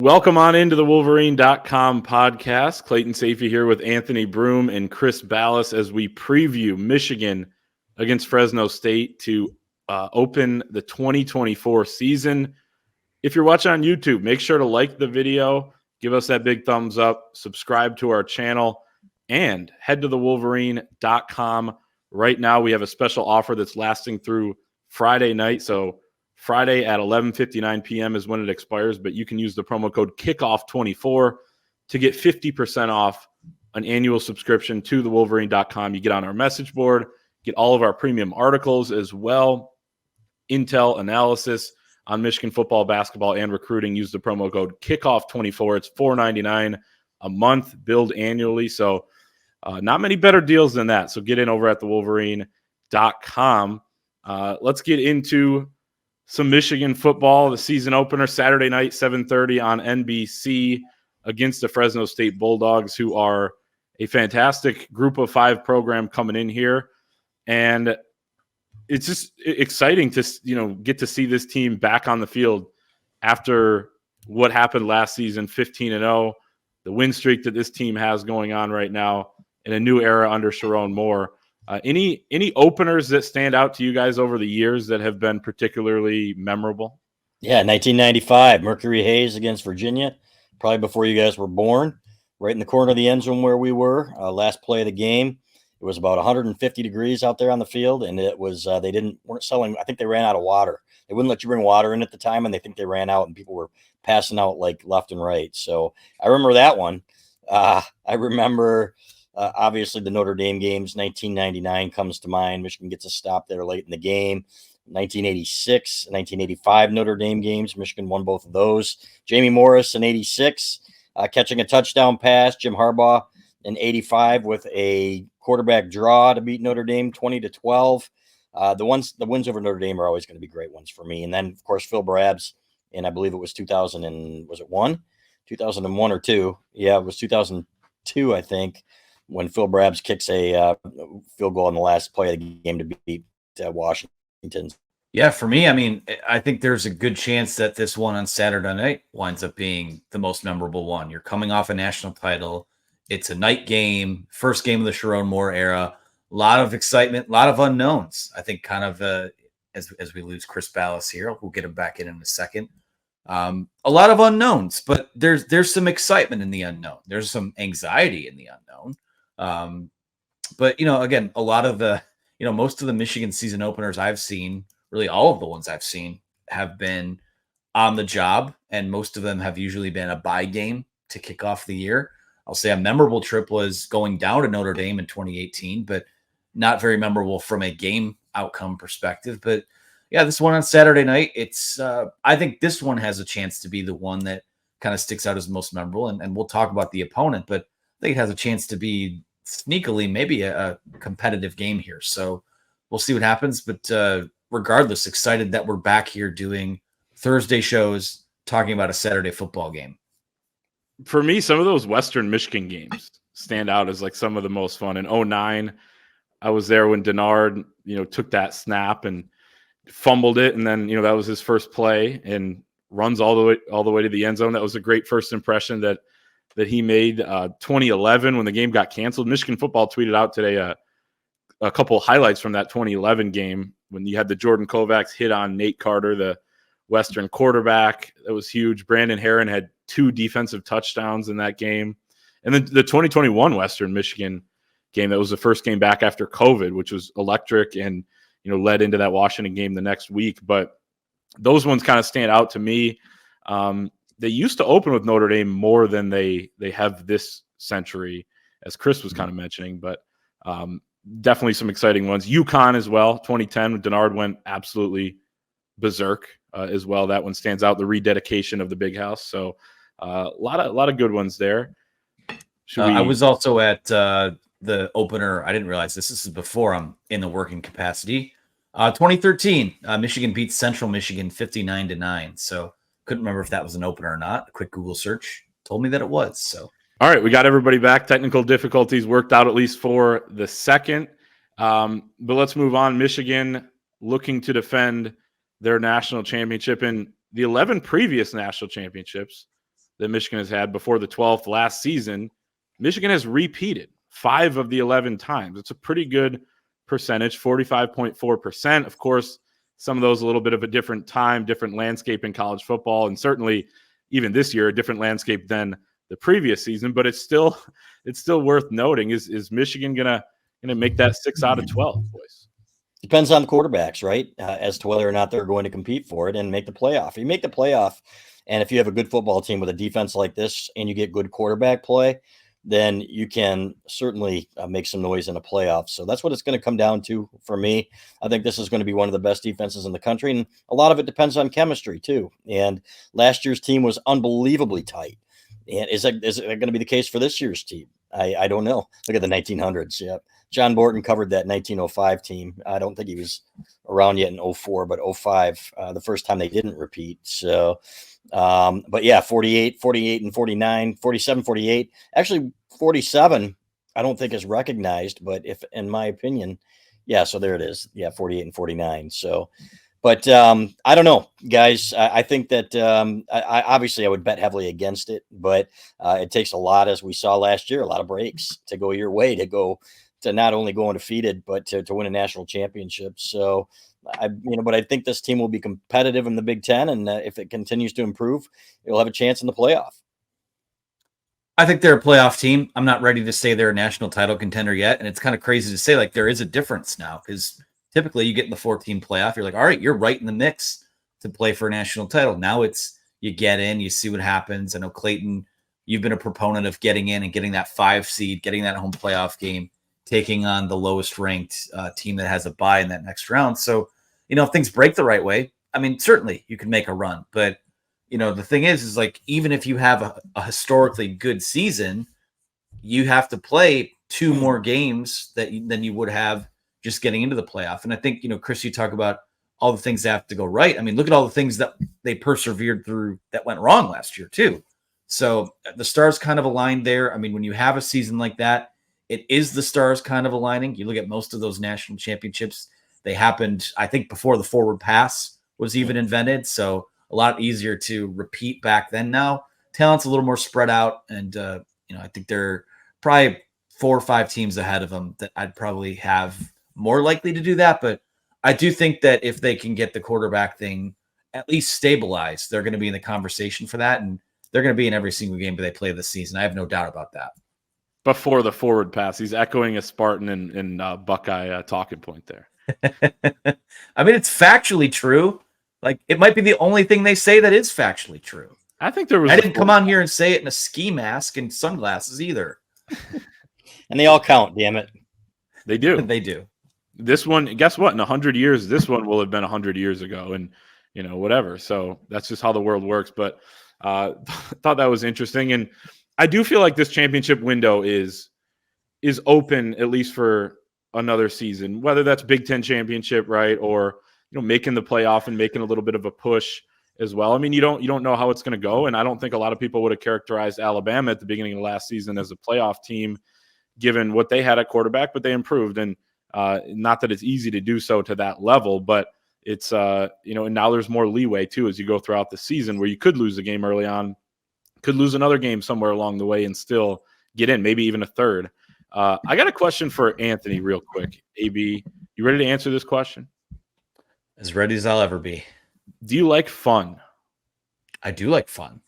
Welcome on into the Wolverine.com podcast. Clayton Safey here with Anthony Broom and Chris Ballas as we preview Michigan against Fresno State to open the 2024 season. If you're watching on YouTube, make sure to like the video, give us that big thumbs up, subscribe to our channel, and head to the Wolverine.com. Right now, we have a special offer that's lasting through Friday night. So Friday at 11:59 p.m. is when it expires, but you can use the promo code KICKOFF24 to get 50% off an annual subscription to the Wolverine.com. You get on our message board, get all of our premium articles as well, intel analysis on Michigan football, basketball, and recruiting. Use the promo code KICKOFF24. It's $4.99 a month, billed annually. So not many better deals than that. So get in over at the Wolverine.com. Let's get into some Michigan football. The season opener Saturday night, 7:30 on NBC against the Fresno State Bulldogs, who are a fantastic group of five program coming in here. And it's just exciting to, get to see this team back on the field after what happened last season, 15-0, the win streak that this team has going on right now in a new era under Sherrone Moore. Any openers that stand out to you guys over the years that have been particularly memorable? Yeah, 1995, Mercury Hayes against Virginia, probably before you guys were born, right in the corner of the end zone where we were, last play of the game. It was about 150 degrees out there on the field, and it was they weren't selling. I think they ran out of water. They wouldn't let you bring water in at the time, and they think they ran out, and people were passing out like left and right. So I remember that one. I remember obviously the Notre Dame games. 1999 comes to mind. Michigan gets a stop there late in the game. 1986, 1985 Notre Dame games. Michigan won both of those. Jamie Morris in 86 catching a touchdown pass. Jim Harbaugh in 85 with a quarterback draw to beat Notre Dame 20-12. The wins over Notre Dame are always going to be great ones for me. And then, of course, Phil Brabbs, and I believe it was 2001 or 2? Yeah, it was 2002, I think, when Phil Brabbs kicks a field goal in the last play of the game to beat Washington. Yeah, for me, I think there's a good chance that this one on Saturday night winds up being the most memorable one. You're coming off a national title. It's a night game, first game of the Sherrone Moore era. A lot of excitement, a lot of unknowns. I think kind of as we lose Chris Ballas here, we'll get him back in a second. A lot of unknowns, but there's some excitement in the unknown. There's some anxiety in the unknown. But again, a lot of the, most of the Michigan season openers I've seen, really all of the ones I've seen, have been on the job, and most of them have usually been a bye game to kick off the year. I'll say a memorable trip was going down to Notre Dame in 2018, but not very memorable from a game outcome perspective. But yeah, this one on Saturday night, it's I think this one has a chance to be the one that kind of sticks out as most memorable, and we'll talk about the opponent, but I think it has a chance to be sneakily maybe a competitive game here. So we'll see what happens. But regardless, excited that we're back here doing Thursday shows, talking about a Saturday football game. For me, some of those Western Michigan games stand out as like some of the most fun. In 2009, I was there when Denard, took that snap and fumbled it, and then that was his first play and runs all the way to the end zone. That was a great first impression that he made. 2011, when the game got canceled, Michigan football tweeted out today a couple highlights from that 2011 game when you had the Jordan Kovacs hit on Nate Carter, the Western quarterback. That was huge. Brandon Herron had 2 defensive touchdowns in that game. And then the 2021 Western Michigan game, that was the first game back after COVID, which was electric and, led into that Washington game the next week. But those ones kind of stand out to me. They used to open with Notre Dame more than they have this century, as Chris was kind of mentioning, but definitely some exciting ones. UConn as well, 2010, when Denard went absolutely berserk as well. That one stands out, the rededication of the Big House. So a lot of good ones there. I was also at the opener. I didn't realize this is before I'm in the working capacity. 2013, Michigan beats Central Michigan 59-9. So couldn't remember if that was an opener or not. A quick Google search told me that it was. So all right, we got everybody back. Technical difficulties worked out at least for the second. But let's move on. Michigan looking to defend their national championship. In the 11 previous national championships, that Michigan has had before the 12th last season, Michigan has repeated 5 of the 11 times. It's a pretty good percentage, 45.4%. Of course, some of those a little bit of a different time, different landscape in college football, and certainly even this year, a different landscape than the previous season. But it's still worth noting. Is Michigan gonna make that 6 out of 12, boys? Depends on the quarterbacks, right? As to whether or not they're going to compete for it and make the playoff. If you make the playoff, and if you have a good football team with a defense like this and you get good quarterback play, then you can certainly make some noise in a playoff. So that's what it's going to come down to for me. I think this is going to be one of the best defenses in the country. And a lot of it depends on chemistry too. And last year's team was unbelievably tight. And is it going to be the case for this year's team? I don't know. Look at the 1900s. Yeah. John Borton covered that 1905 team. I don't think he was around yet in 04, but 05, the first time they didn't repeat. So, but yeah, 48 and 49, 47, 48, actually 47, I don't think is recognized, but if, in my opinion, yeah, so there it is. Yeah. 48 and 49. So, but I don't know, guys. I think that I obviously I would bet heavily against it, but it takes a lot, as we saw last year, a lot of breaks to go your way, to not only go undefeated, but to win a national championship. So, but I think this team will be competitive in the Big Ten, and if it continues to improve, it'll have a chance in the playoff. I think they're a playoff team. I'm not ready to say they're a national title contender yet, and it's kind of crazy to say like there is a difference now because typically you get in the 14 playoff, you're like, all right, you're right in the mix to play for a national title. Now it's you get in, you see what happens. I know Clayton, you've been a proponent of getting in and getting that 5 seed, getting that home playoff game, taking on the lowest ranked team that has a bye in that next round. So, if things break the right way, I mean, certainly you can make a run. But, the thing is like, even if you have a historically good season, you have to play 2 more games than you would have just getting into the playoff. And I think, Chris, you talk about all the things that have to go right. I mean, look at all the things that they persevered through that went wrong last year too. So the stars kind of aligned there. I mean, when you have a season like that, it is the stars kind of aligning. You look at most of those national championships, they happened, I think, before the forward pass was even invented. So a lot easier to repeat back then. Now talent's a little more spread out. And, I think there are probably 4 or 5 teams ahead of them that I'd probably have more likely to do that. But I do think that if they can get the quarterback thing at least stabilized, they're going to be in the conversation for that. And they're going to be in every single game that they play this season. I have no doubt about that. Before the forward pass, he's echoing a Spartan and Buckeye talking point there. I mean, it's factually true. Like, it might be the only thing they say that is factually true. I think there was. I didn't come on here and say it in a ski mask and sunglasses either. And they all count, damn it. They do. They do. This one, guess what? In 100 years, this one will have been 100 years ago, and whatever. So that's just how the world works. But thought that was interesting, and I do feel like this championship window is open at least for another season, whether that's Big Ten championship, right, or making the playoff and making a little bit of a push as well. I mean, you don't know how it's going to go, and I don't think a lot of people would have characterized Alabama at the beginning of last season as a playoff team, given what they had at quarterback, but they improved, and not that it's easy to do so to that level, but it's and now there's more leeway too as you go throughout the season where you could lose a game early on, could lose another game somewhere along the way and still get in, maybe even a third. I got a question for Anthony real quick. AB, you ready to answer this question? As ready as I'll ever be. Do you like fun? I do like fun.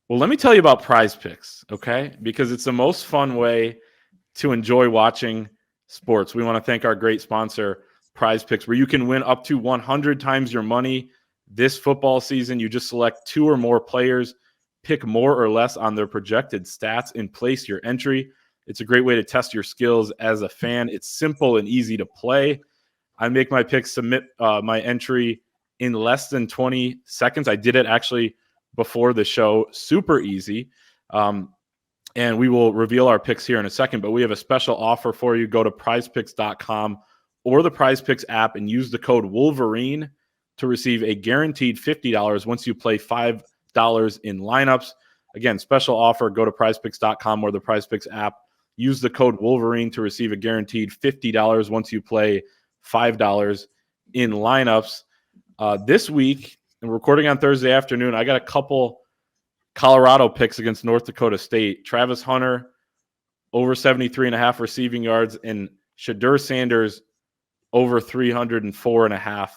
Well, let me tell you about PrizePicks, okay? Because it's the most fun way to enjoy watching sports. We want to thank our great sponsor, PrizePicks, where you can win up to 100 times your money this football season. You just select 2 or more players, pick more or less on their projected stats, and place your entry. It's a great way to test your skills as a fan. It's simple and easy to play. I make my picks, submit my entry in less than 20 seconds. I did it actually before the show. Super easy. And we will reveal our picks here in a second, but we have a special offer for you. Go to prizepicks.com or the PrizePicks app and use the code Wolverine to receive a guaranteed $50 once you play $5 in lineups. Again, special offer. Go to prizepicks.com or the PrizePicks app. Use the code Wolverine to receive a guaranteed $50 once you play $5 in lineups. This week, and we're recording on Thursday afternoon, I got a couple Colorado picks against North Dakota State. Travis Hunter over 73.5 receiving yards, and Shadur Sanders over 304.5,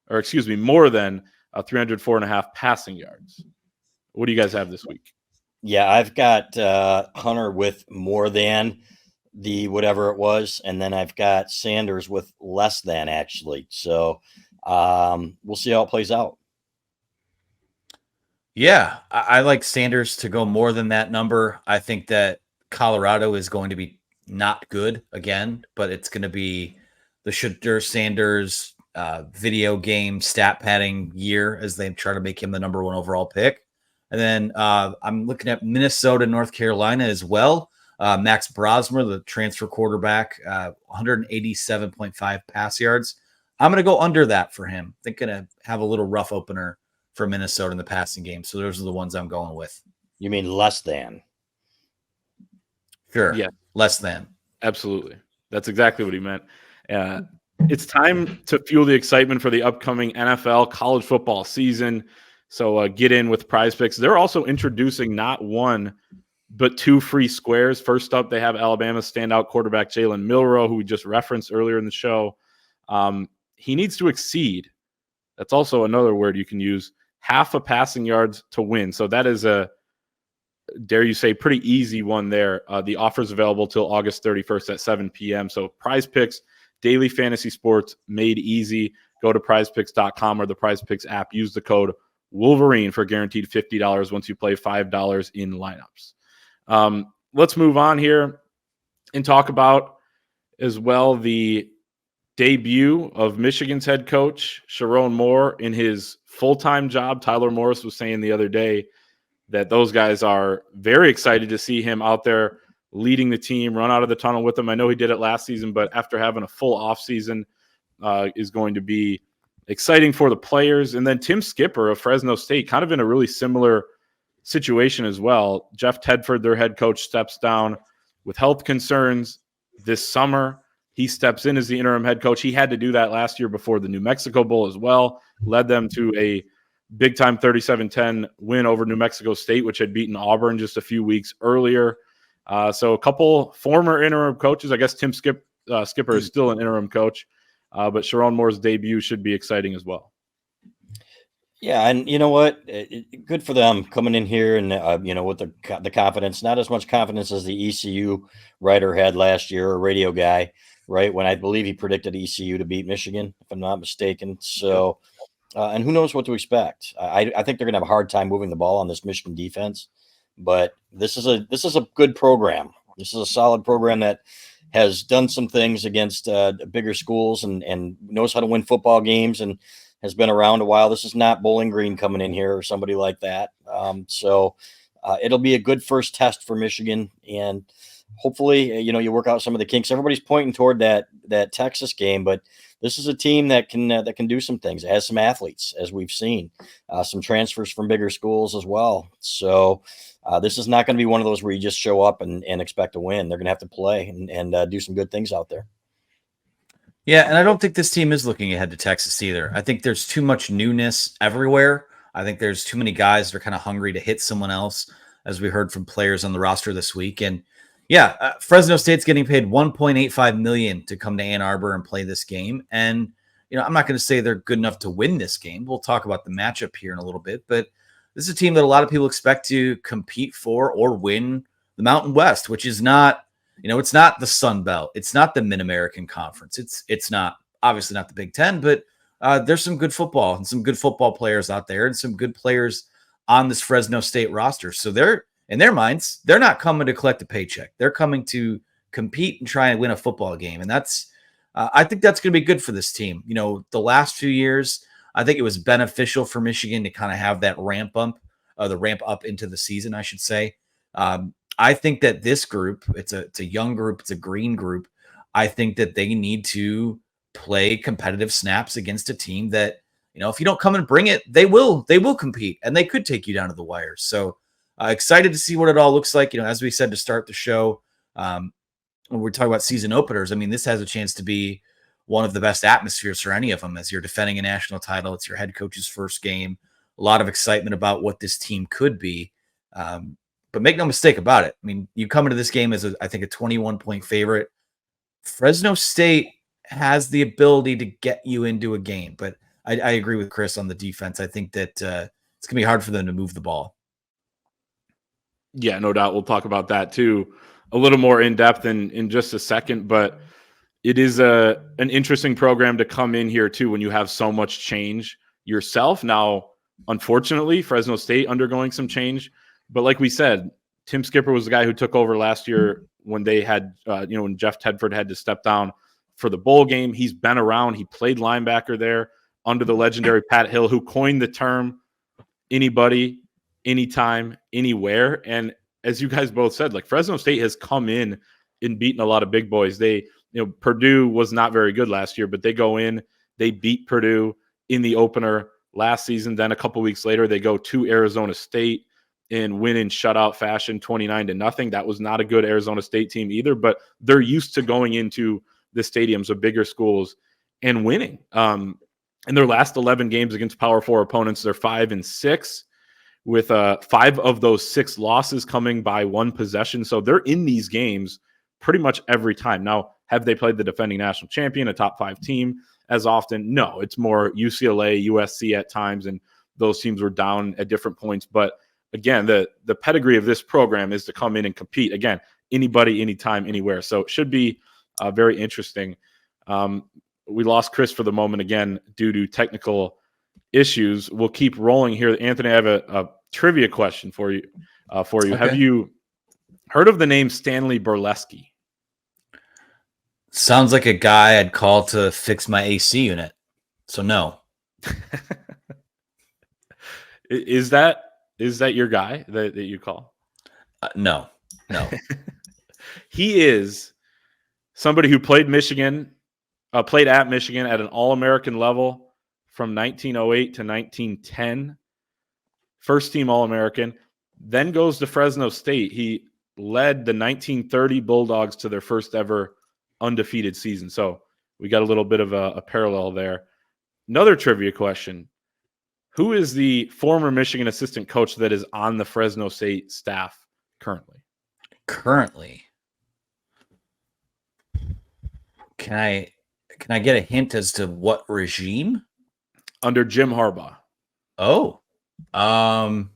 or excuse me, more than 304.5 passing yards. What do you guys have this week? Yeah, I've got Hunter with more than the whatever it was, and then I've got Sanders with less than, actually. So we'll see how it plays out. Yeah, I like Sanders to go more than that number. I think that Colorado is going to be not good again, but it's going to be the Shadur Sanders video game stat padding year as they try to make him the number 1 overall pick. And then I'm looking at Minnesota, North Carolina as well. Max Brosmer, the transfer quarterback, 187.5 pass yards. I'm going to go under that for him. I think going to have a little rough opener for Minnesota in the passing game. So those are the ones I'm going with. You mean less than? Sure. Yeah. Less than. Absolutely. That's exactly what he meant. It's time to fuel the excitement for the upcoming NFL college football season. So get in with PrizePicks. They're also introducing not 1, but 2 free squares. First up, they have Alabama standout quarterback Jalen Milroe, who we just referenced earlier in the show. He needs to exceed. That's also another word you can use. Half a passing yards to win. So that is a, dare you say, pretty easy one there. The offer's available till August 31st at 7 p.m. So PrizePicks, daily fantasy sports made easy. Go to prizepicks.com or the PrizePicks app. Use the code Wolverine for guaranteed $50 once you play $5 in lineups. Let's move on here and talk about as well the debut of Michigan's head coach, Sherrone Moore, in his full-time job. Tyler Morris was saying the other day that those guys are very excited to see him out there leading the team, run out of the tunnel with them. I know he did it last season, but after having a full offseason is going to be exciting for the players. And then Tim Skipper of Fresno State, kind of in a really similar situation as well. Jeff Tedford, their head coach, steps down with health concerns this summer. He steps in as the interim head coach. He had to do that last year before the New Mexico Bowl as well. Led them to a big-time 37-10 win over New Mexico State, which had beaten Auburn just a few weeks earlier. So a couple former interim coaches. I guess Tim Skipper is still an interim coach, but Sherrone Moore's debut should be exciting as well. Yeah, and you know what? Good for them coming in here and with the confidence. Not as much confidence as the ECU writer had last year, a radio guy, right? When I believe he predicted ECU to beat Michigan, if I'm not mistaken. So, and who knows what to expect? I think they're going to have a hard time moving the ball on this Michigan defense. But this is a good program. This is a solid program that has done some things against bigger schools and knows how to win football games and has been around a while. This is not Bowling Green coming in here or somebody like that. So it'll be a good first test for Michigan, and hopefully, you work out some of the kinks. Everybody's pointing toward that Texas game, but this is a team that can do some things. It has some athletes, as we've seen, some transfers from bigger schools as well. So this is not going to be one of those where you just show up and expect to win. They're going to have to play and do some good things out there. Yeah, and I don't think this team is looking ahead to Texas either. I think there's too much newness everywhere. I think there's too many guys that are kind of hungry to hit someone else, as we heard from players on the roster this week. And yeah, Fresno State's getting paid $1.85 million to come to Ann Arbor and play this game. And I'm not going to say they're good enough to win this game. We'll talk about the matchup here in a little bit, but this is a team that a lot of people expect to compete for or win the Mountain West, which is not. It's not the Sun Belt. It's not the Mid-American Conference. It's not, obviously not the Big Ten, but there's some good football and some good football players out there and some good players on this Fresno State roster. So they're, in their minds, they're not coming to collect a paycheck. They're coming to compete and try and win a football game. And that's, I think that's going to be good for this team. The last few years, I think it was beneficial for Michigan to kind of have that ramp up into the season, I should say. I think that this group, it's a young group, it's a green group. I think that they need to play competitive snaps against a team that, if you don't come and bring it, they will compete and they could take you down to the wire. So excited to see what it all looks like. As we said to start the show, when we're talking about season openers, I mean, this has a chance to be one of the best atmospheres for any of them as you're defending a national title. It's your head coach's first game. A lot of excitement about what this team could be. But make no mistake about it. I mean, you come into this game as I think a 21-point favorite. Fresno State has the ability to get you into a game, but I agree with Chris on the defense. I think that it's going to be hard for them to move the ball. Yeah, no doubt. We'll talk about that too a little more in depth in just a second, but it is an interesting program to come in here too when you have so much change yourself. Now, unfortunately, Fresno State undergoing some change, but like we said, Tim Skipper was the guy who took over last year when they had, when Jeff Tedford had to step down for the bowl game. He's been around. He played linebacker there under the legendary Pat Hill, who coined the term anybody, anytime, anywhere. And as you guys both said, like Fresno State has come in and beaten a lot of big boys. Purdue was not very good last year, but they go in, they beat Purdue in the opener last season. Then a couple weeks later, they go to Arizona State and win in shutout fashion, 29-0. That was not a good Arizona State team either, but they're used to going into the stadiums of bigger schools and winning. In their last 11 games against Power 4 opponents, they're 5-6, with 5 of those 6 losses coming by one possession. So they're in these games pretty much every time. Now, have they played the defending national champion, a top 5 team, as often? No, it's more UCLA, USC at times, and those teams were down at different points. But again, the pedigree of this program is to come in and compete. Again, anybody, anytime, anywhere. So it should be very interesting. We lost Chris for the moment again due to technical issues. We'll keep rolling here. Anthony, I have a trivia question for you. Okay. Have you heard of the name Stanley Burleski? Sounds like a guy I'd call to fix my AC unit. So no. Is that your guy that you call? No. He is somebody who played at Michigan at an All-American level from 1908 to 1910. First team All-American. Then goes to Fresno State. He led the 1930 Bulldogs to their first ever undefeated season. So we got a little bit of a parallel there. Another trivia question. Who is the former Michigan assistant coach that is on the Fresno State staff currently? Can I get a hint as to what regime? Under Jim Harbaugh. Oh. I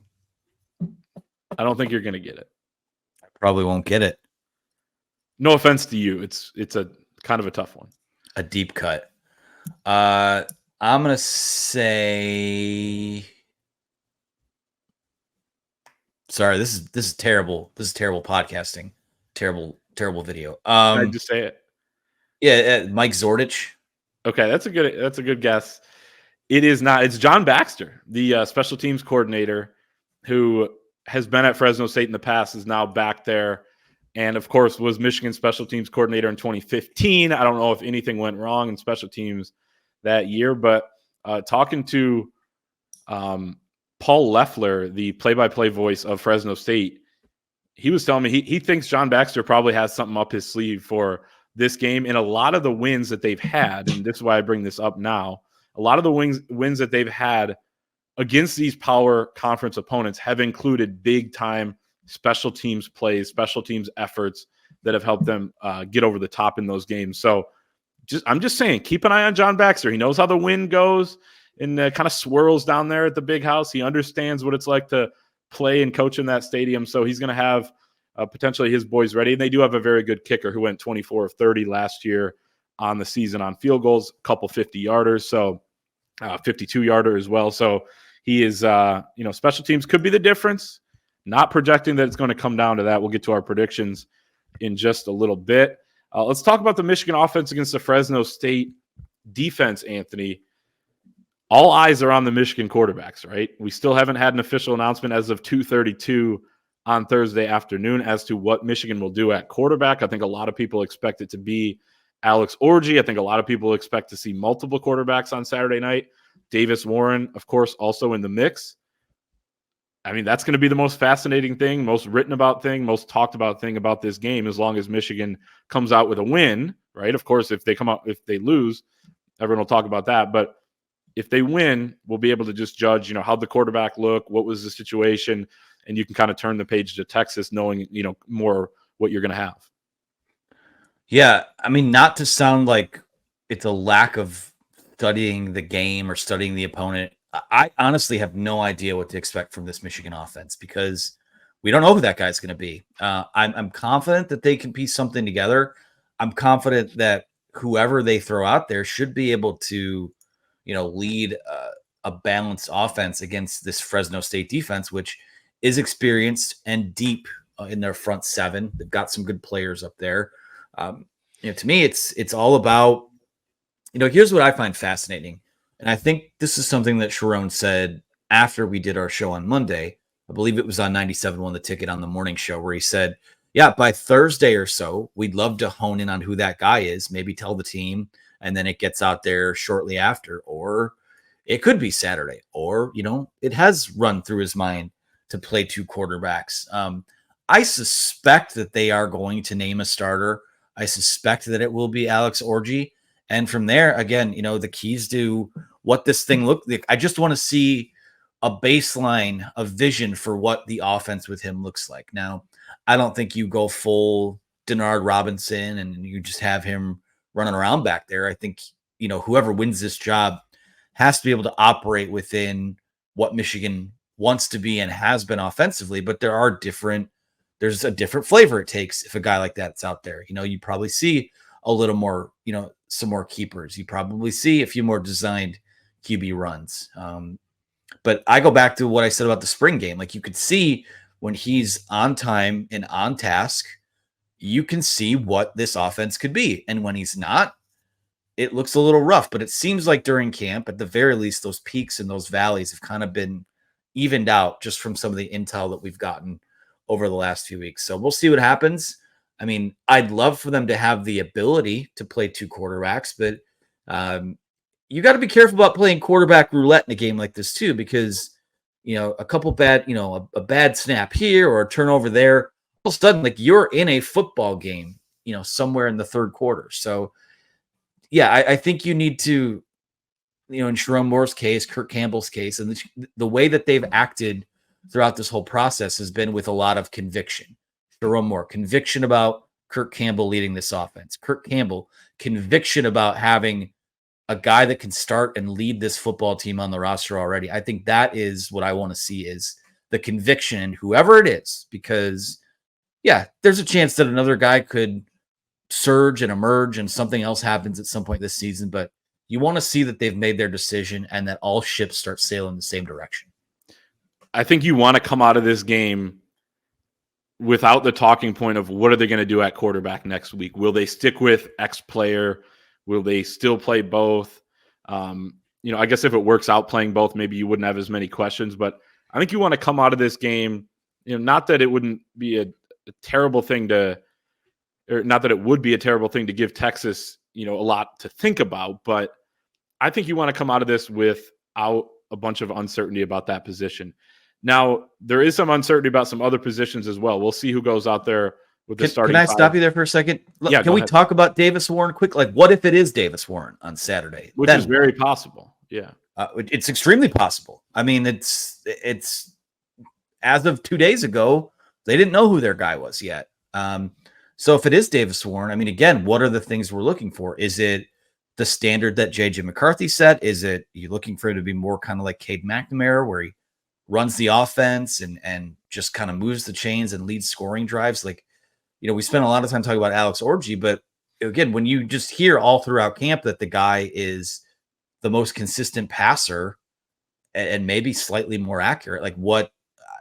don't think you're going to get it. I probably won't get it. No offense to you. It's a kind of a tough one. A deep cut. I'm going to say, sorry, this is terrible. This is terrible podcasting. Terrible video. Can I just say it? Yeah, Mike Zordich. Okay, that's a good guess. It is not. It's John Baxter, the special teams coordinator, who has been at Fresno State in the past, is now back there, and of course was Michigan special teams coordinator in 2015. I don't know if anything went wrong in special teams that year, but talking to Paul Loeffler, the play-by-play voice of Fresno State, he was telling me he thinks John Baxter probably has something up his sleeve for this game. And a lot of the wins that they've had, and this is why I bring this up now, a lot of the wins that they've had against these power conference opponents have included big-time special teams plays, special teams efforts that have helped them get over the top in those games. So I'm just saying, keep an eye on John Baxter. He knows how the wind goes and kind of swirls down there at the big house. He understands what it's like to play and coach in that stadium. So he's going to have potentially his boys ready. And they do have a very good kicker who went 24 of 30 last year on the season on field goals, a couple 50-yarders, so 52-yarder as well. So he is, special teams could be the difference. Not projecting that it's going to come down to that. We'll get to our predictions in just a little bit. Let's talk about the Michigan offense against the Fresno State defense, Anthony. All eyes are on the Michigan quarterbacks, right? We still haven't had an official announcement as of 2:32 on Thursday afternoon as to what Michigan will do at quarterback. I think a lot of people expect it to be Alex Orji. I think a lot of people expect to see multiple quarterbacks on Saturday night. Davis Warren, of course, also in the mix. I mean, that's going to be the most fascinating thing, most written about thing, most talked about thing about this game, as long as Michigan comes out with a win, right? Of course, if they lose, everyone will talk about that. But if they win, we'll be able to just judge, how'd the quarterback look? What was the situation? and you can kind of turn the page to Texas knowing, more what you're going to have. Yeah. I mean, not to sound like it's a lack of studying the game or studying the opponent. I honestly have no idea what to expect from this Michigan offense because we don't know who that guy's going to be. I'm confident that they can piece something together. I'm confident that whoever they throw out there should be able to, lead a balanced offense against this Fresno State defense, which is experienced and deep in their front seven. They've got some good players up there. To me, it's all about, here's what I find fascinating. And I think this is something that Sherrone said after we did our show on Monday. I believe it was on 97.1 The Ticket on the morning show, where he said, yeah, by Thursday or so, we'd love to hone in on who that guy is, maybe tell the team, and then it gets out there shortly after. Or it could be Saturday, or, it has run through his mind to play two quarterbacks. I suspect that they are going to name a starter. I suspect that it will be Alex Orji. And from there, again, the keys to what this thing looked like. I just want to see a baseline of vision for what the offense with him looks like. Now, I don't think you go full Denard Robinson and you just have him running around back there. I think, whoever wins this job has to be able to operate within what Michigan wants to be and has been offensively, but there's a different flavor it takes if a guy like that's out there. You probably see a little more, some more keepers. You probably see a few more designed QB runs. But I go back to what I said about the spring game. Like, you could see when he's on time and on task, you can see what this offense could be. And when he's not, it looks a little rough. But it seems like during camp, at the very least, those peaks and those valleys have kind of been evened out just from some of the intel that we've gotten over the last few weeks. So we'll see what happens. I mean, I'd love for them to have the ability to play two quarterbacks, but you got to be careful about playing quarterback roulette in a game like this too, because, a couple bad, a bad snap here or a turnover there, all of a sudden, like, you're in a football game, somewhere in the third quarter. So yeah, I think you need to, in Sherrone Moore's case, Kirk Campbell's case, and the way that they've acted throughout this whole process has been with a lot of conviction. Sherrone Moore, conviction about Kirk Campbell leading this offense. Kirk Campbell, conviction about having a guy that can start and lead this football team on the roster already. I think that is what I want to see, is the conviction, whoever it is, because yeah, there's a chance that another guy could surge and emerge and something else happens at some point this season, but you want to see that they've made their decision and that all ships start sailing the same direction. I think you want to come out of this game without the talking point of what are they going to do at quarterback next week? Will they stick with X player? Will they still play both? I guess if it works out playing both, maybe you wouldn't have as many questions, but I think you want to come out of this game, not that it wouldn't be a terrible thing or not that it would be a terrible thing to give Texas, a lot to think about, but I think you want to come out of this without a bunch of uncertainty about that position. Now, there is some uncertainty about some other positions as well. We'll see who goes out there with the starting Can I five. stop you there for a second? Yeah, can we talk about Davis Warren quick? Like, what if it is Davis Warren on Saturday? Which is very possible. Yeah. It's extremely possible. I mean, it's as of 2 days ago, they didn't know who their guy was yet. So if it is Davis Warren, I mean, again, what are the things we're looking for? Is it the standard that J.J. McCarthy set? Is it you looking for him to be more kind of like Cade McNamara, where he runs the offense and just kind of moves the chains and leads scoring drives? Like, we spent a lot of time talking about Alex Orji, but again, when you just hear all throughout camp that the guy is the most consistent passer and maybe slightly more accurate, like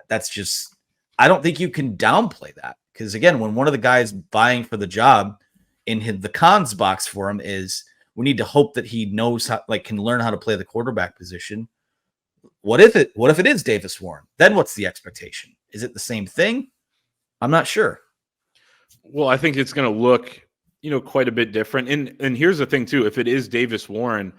that's just, I don't think you can downplay that. Because again, when one of the guys vying for the job in the cons box for him is, we need to hope that he knows how, can learn how to play the quarterback position. What if it is Davis Warren? Then what's the expectation? Is it the same thing? I'm not sure. Well, I think it's going to look, quite a bit different. And here's the thing too: if it is Davis Warren,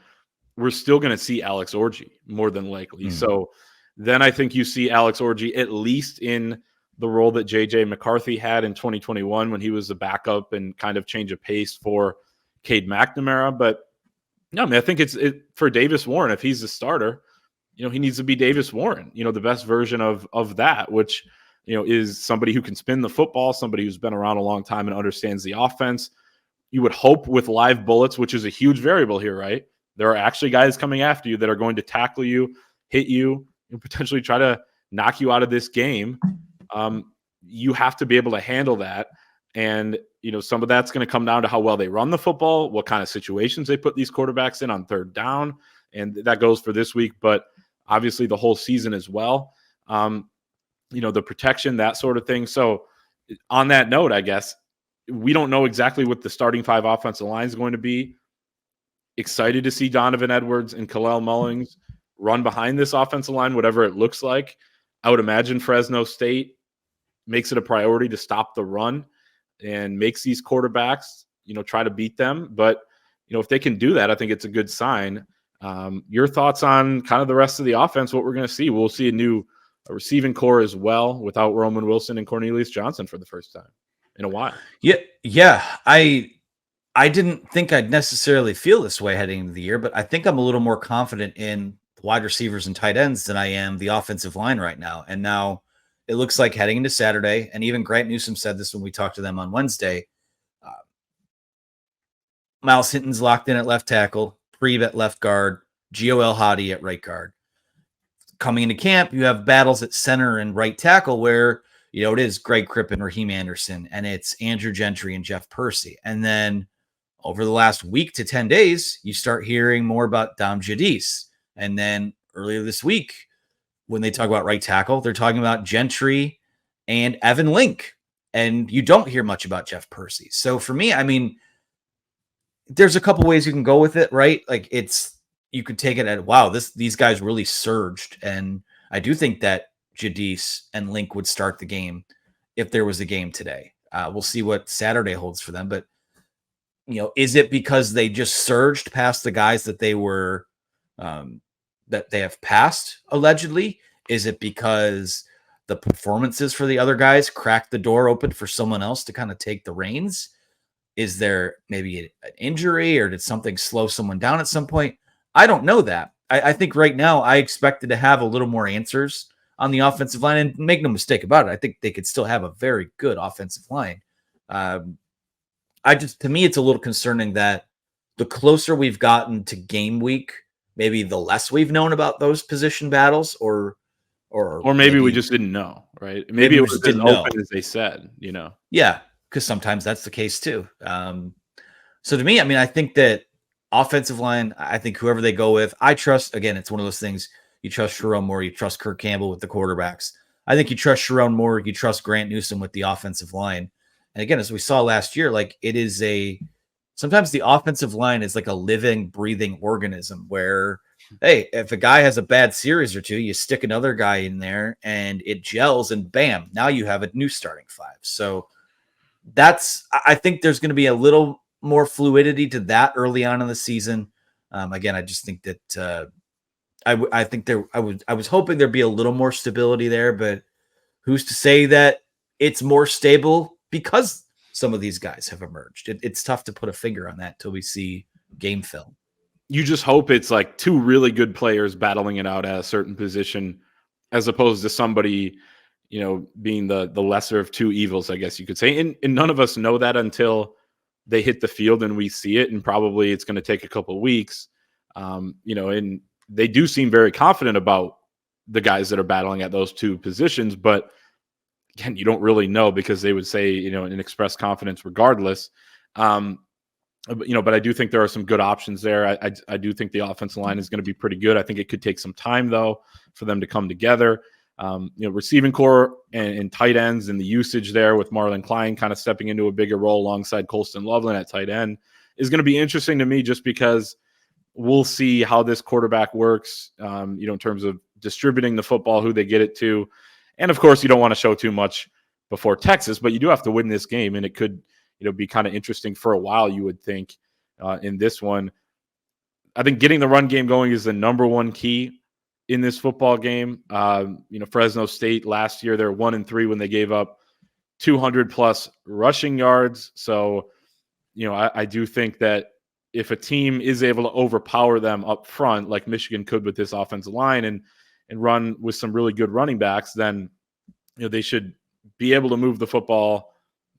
we're still going to see Alex Orji more than likely. Mm-hmm. So then I think you see Alex Orji at least in the role that J.J. McCarthy had in 2021 when he was the backup and kind of change of pace for Cade McNamara. But no, I mean, I think it's for Davis Warren, if he's the starter, he needs to be Davis Warren, the best version of that, which, is somebody who can spin the football, somebody who's been around a long time and understands the offense. You would hope with live bullets, which is a huge variable here, right? There are actually guys coming after you that are going to tackle you, hit you, and potentially try to knock you out of this game. You have to be able to handle that. And, some of that's going to come down to how well they run the football, what kind of situations they put these quarterbacks in on third down. And that goes for this week, but obviously the whole season as well. The protection, that sort of thing. So on that note, I guess, we don't know exactly what the starting 5 offensive line is going to be. Excited to see Donovan Edwards and Khalil Mullings run behind this offensive line, whatever it looks like. I would imagine Fresno State makes it a priority to stop the run and makes these quarterbacks, try to beat them. But, if they can do that, I think it's a good sign. Your thoughts on kind of the rest of the offense, what we're going to see? We'll see a receiving core as well without Roman Wilson and Cornelius Johnson for the first time in a while. Yeah. I didn't think I'd necessarily feel this way heading into the year, but I think I'm a little more confident in wide receivers and tight ends than I am the offensive line right now. And now it looks like heading into Saturday, and even Grant Newsome said this when we talked to them on Wednesday, Miles Hinton's locked in at left tackle, Preeb at left guard, Gio El-Hadi at right guard. Coming into camp, you have battles at center and right tackle where, it is Greg Cripp and Raheem Anderson, and it's Andrew Gentry and Jeff Percy. And then over the last week to 10 days, you start hearing more about Dom Jadis. And then earlier this week, when they talk about right tackle, they're talking about Gentry and Evan Link. And you don't hear much about Jeff Percy. So for me, there's a couple ways you can go with it, right? Like you could take it at, wow, these guys really surged. And I do think that Jadis and Link would start the game if there was a game today. We'll see what Saturday holds for them. But, is it because they just surged past the guys that they were, that they have passed allegedly? Is it because the performances for the other guys cracked the door open for someone else to kind of take the reins? Is there maybe an injury, or did something slow someone down at some point? I don't know that. I think right now I expected to have a little more answers on the offensive line, and make no mistake about it, I think they could still have a very good offensive line. To me, it's a little concerning that the closer we've gotten to game week, maybe the less we've known about those position battles, or maybe we just didn't know, right? Maybe it was as open as they said, Yeah, because sometimes that's the case too. So to me, I think that offensive line, I think whoever they go with, I trust. Again, it's one of those things. You trust Sherrone Moore, you trust Kirk Campbell with the quarterbacks. I think you trust Sherrone Moore, you trust Grant Newsome with the offensive line. And again, as we saw last year, like sometimes the offensive line is like a living, breathing organism where, hey, if a guy has a bad series or two, you stick another guy in there and it gels, and bam, now you have a new starting 5. So I think there's going to be a little more fluidity to that early on in the season. Again, I just think that I was hoping there'd be a little more stability there, but who's to say that it's more stable because some of these guys have emerged? It's tough to put a finger on that till we see game film. You just hope it's like 2 really good players battling it out at a certain position, as opposed to somebody, being the lesser of 2 evils, I guess you could say. And none of us know that until they hit the field and we see it. And probably it's going to take a couple of weeks, and they do seem very confident about the guys that are battling at those 2 positions. But again, you don't really know, because they would say, and express confidence regardless. But I do think there are some good options there. I do think the offensive line is going to be pretty good. I think it could take some time, though, for them to come together. Receiving core and tight ends, and the usage there with Marlon Klein kind of stepping into a bigger role alongside Colston Loveland at tight end is going to be interesting to me, just because we'll see how this quarterback works, in terms of distributing the football, who they get it to. And of course, you don't want to show too much before Texas, but you do have to win this game, and it could, be kind of interesting for a while, you would think, in this one. I think getting the run game going is the number one key in this football game. Fresno State last year, they're 1-3 when they gave up 200 plus rushing yards. So, I do think that if a team is able to overpower them up front, like Michigan could with this offensive line, and run with some really good running backs, then they should be able to move the football,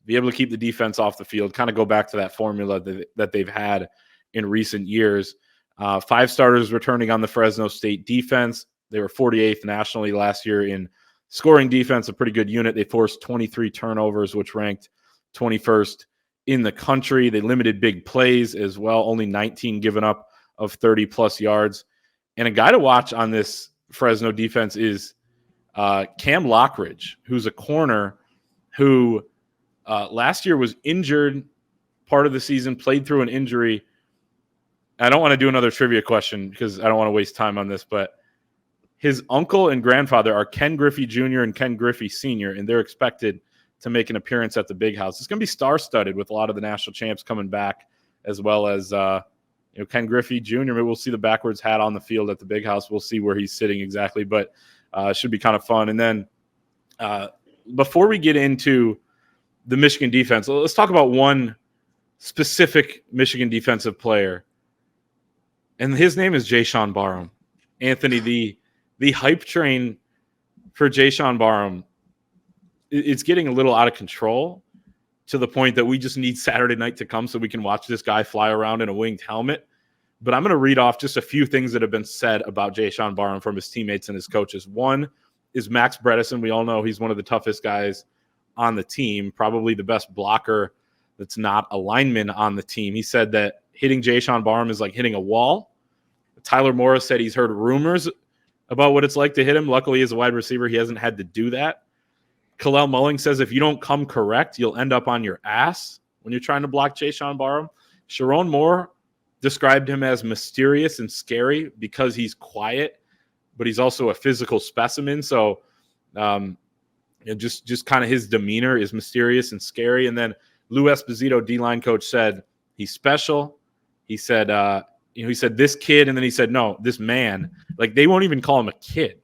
be able to keep the defense off the field, kind of go back to that formula that they've had in recent years. 5 starters returning on the Fresno State defense. They were 48th nationally last year in scoring defense, a pretty good unit. They forced 23 turnovers, which ranked 21st in the country. They limited big plays as well, only 19 given up of 30-plus yards. And a guy to watch on this Fresno defense is Cam Lockridge, who's a corner who last year was injured part of the season, played through an injury. I don't want to do another trivia question because I don't want to waste time on this, but his uncle and grandfather are Ken Griffey Jr. and Ken Griffey Sr., and they're expected to make an appearance at the Big House. It's going to be star-studded with a lot of the national champs coming back, as well as Ken Griffey Jr. Maybe we'll see the backwards hat on the field at the Big House. We'll see where he's sitting exactly, but it should be kind of fun. And then before we get into the Michigan defense, let's talk about one specific Michigan defensive player, and his name is Jaishawn Barham. Anthony, the hype train for Jaishawn Barham, it's getting a little out of control to the point that we just need Saturday night to come so we can watch this guy fly around in a winged helmet. But I'm going to read off just a few things that have been said about Jaishawn Barham from his teammates and his coaches. One is Max Bredesen. We all know he's one of the toughest guys on the team, probably the best blocker that's not a lineman on the team. He said that hitting Jaishawn Barham is like hitting a wall. Tyler Morris said he's heard rumors about what it's like to hit him. Luckily, as a wide receiver, he hasn't had to do that. Kalel Mulling says if you don't come correct, you'll end up on your ass when you're trying to block Jaishawn Barham. Sherrone Moore described him as mysterious and scary because he's quiet, but he's also a physical specimen. So just kind of his demeanor is mysterious and scary. And then Lou Esposito, D-line coach, said he's special. He said, he said this kid, and then he said, no, this man. Like, they won't even call him a kid.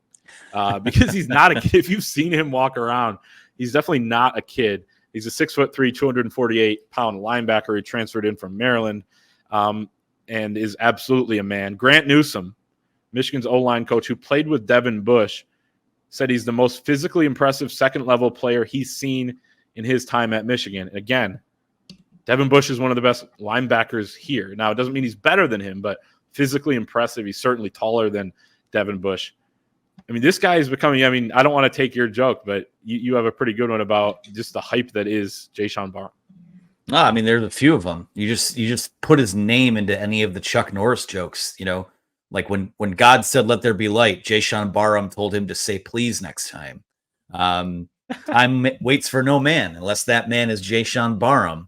Because he's not a kid. If you've seen him walk around, he's definitely not a kid. He's a 6'3", 248-pound linebacker. He transferred in from Maryland and is absolutely a man. Grant Newsome, Michigan's O-line coach, who played with Devin Bush, said he's the most physically impressive second-level player he's seen in his time at Michigan. And again, Devin Bush is one of the best linebackers here. Now, it doesn't mean he's better than him, but physically impressive. He's certainly taller than Devin Bush. I mean, this guy is becoming, I don't want to take your joke, but you have a pretty good one about just the hype that is Jaishawn Barham. No, I mean, there's a few of them. You just put his name into any of the Chuck Norris jokes, like when God said, let there be light, Jaishawn Barham told him to say please next time. Time waits for no man unless that man is Jaishawn Barham.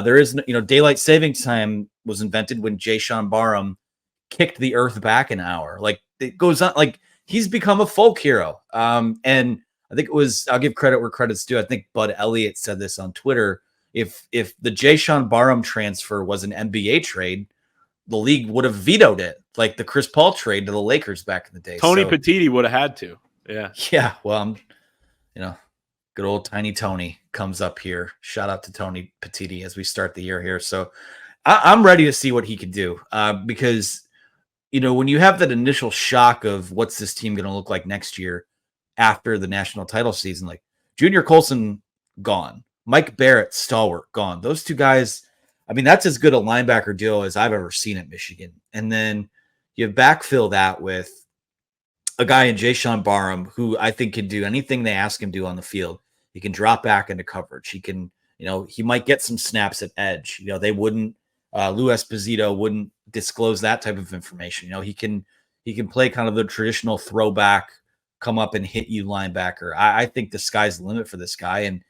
There is, daylight savings time was invented when Jaishawn Barham kicked the earth back an hour. Like, it goes on, like, he's become a folk hero. And I think I'll give credit where credit's due. I think Bud Elliott said this on Twitter. If the Jaishawn Barham transfer was an NBA trade, the league would have vetoed it, like the Chris Paul trade to the Lakers back in the day. Tony Petitti would have had to. Yeah. Yeah. Well, good old Tiny Tony comes up here. Shout out to Tony Petitti as we start the year here. So I'm ready to see what he can do because, when you have that initial shock of what's this team going to look like next year after the national title season, like Junior Colson gone, Mike Barrett, stalwart, gone. Those two guys, that's as good a linebacker duo as I've ever seen at Michigan. And then you backfill that with a guy in Jaishawn Barham who I think can do anything they ask him to do on the field. He can drop back into coverage. He can, he might get some snaps at edge. They wouldn't, Lou Esposito wouldn't disclose that type of information. He can play kind of the traditional throwback, come up and hit you linebacker. I think the sky's the limit for this guy. And,